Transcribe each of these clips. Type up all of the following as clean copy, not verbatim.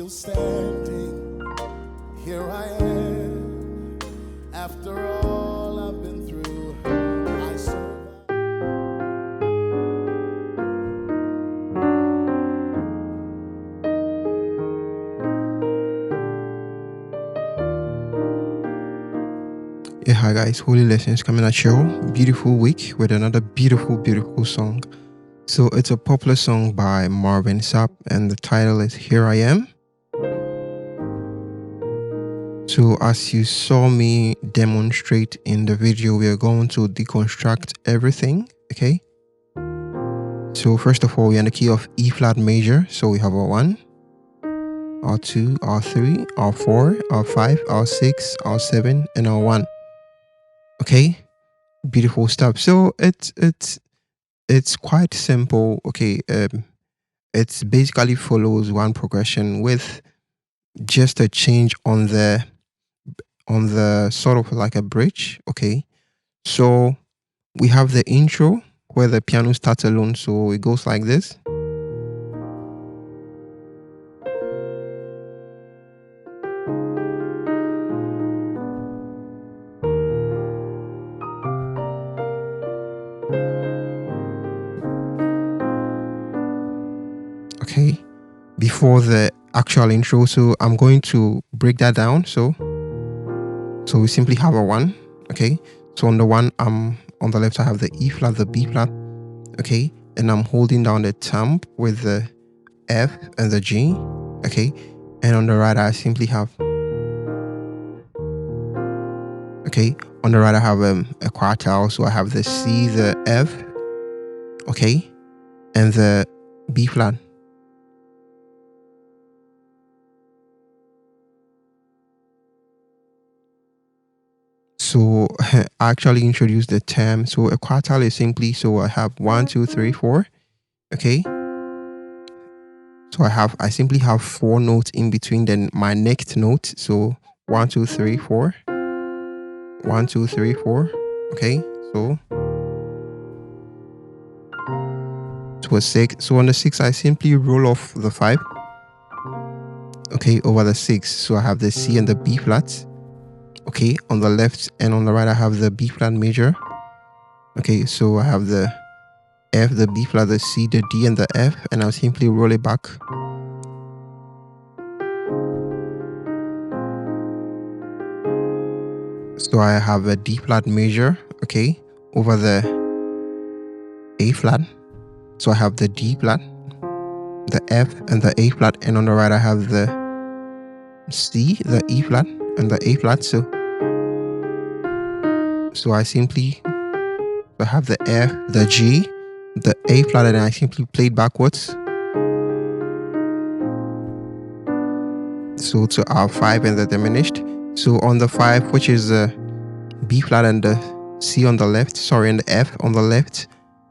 still standing. Here I am. After all I've been through, I survived. Yeah, hi guys, Holy Lessons coming at you. Beautiful week with another beautiful song. So it's a popular song by Marvin Sapp and the title is Here I Am. So as you saw me demonstrate in the video, we are going to deconstruct everything, okay? So first of all, we're in the key of E flat major. So we have our 1, our 2, our 3, our 4, our 5, our 6, our 7, and our 1. Okay? Beautiful stuff. So it's quite simple. Okay, it basically follows one progression with just a change on the sort of like a bridge. Okay, so we have the intro where the piano starts alone, so it goes like this. Okay, before the actual intro, so I'm going to break that down. So we simply have a 1. Okay, so on the 1, on the left I have the E flat, the B flat. Okay, and I'm holding down the thumb with the F and the G. Okay, and on the right I simply have, okay, on the right I have a quartile, so I have the C, the F, okay, and the B flat. So I actually introduced the term. So a quartile is simply, so I have 1, 2, 3, 4. Okay. So I simply have 4 notes in between then my next note. So 1, 2, 3, 4. 1, 2, 3, 4. Okay. So to a 6. So on the 6, I simply roll off the 5. Okay, over the 6. So I have the C and the B flats. Okay, on the left and on the right I have the B flat major. Okay, so I have the F, the B flat, the C, the D, and the F, and I'll simply roll it back. So I have a D flat major, okay, over the A flat. So I have the D flat, the F, and the A flat, and on the right I have the C, the E flat, and the A flat. So I simply have the F, the G, the A flat, and I simply played backwards. So to our 5 and the diminished. So on the 5, which is the B flat and the C on the left, and the F on the left.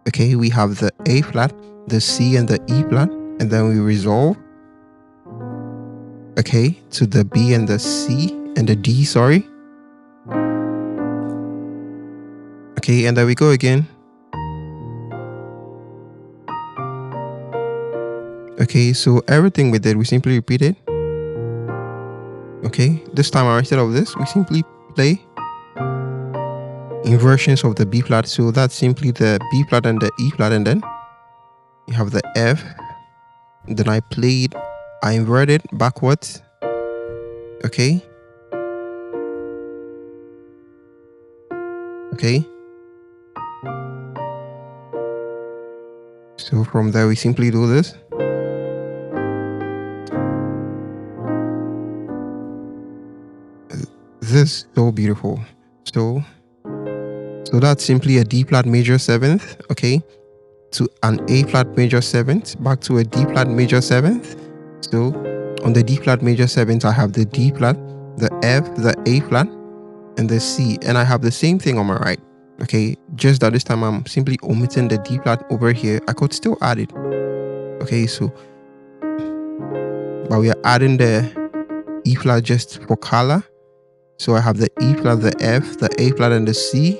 Okay, we have the A flat, the C, and the E flat, and then we resolve. Okay, to the B and the C and the D, Okay, and there we go again. Okay, so everything we did, we simply repeat it. Okay, this time instead of this, we simply play inversions of the B flat. So that's simply the B flat and the E flat, and then you have the F. Then I inverted backwards. Okay. Okay. So from there, we simply do this. This is so beautiful. So that's simply a D flat major 7th, okay, to an A flat major 7th, back to a D flat major 7th. So on the D flat major 7th, I have the D flat, the F, the A flat, and the C, and I have the same thing on my right. Okay, just that this time I'm simply omitting the D flat over here. I could still add it. Okay, so but we are adding the E flat just for color. So I have the E flat, the F, the A flat, and the C.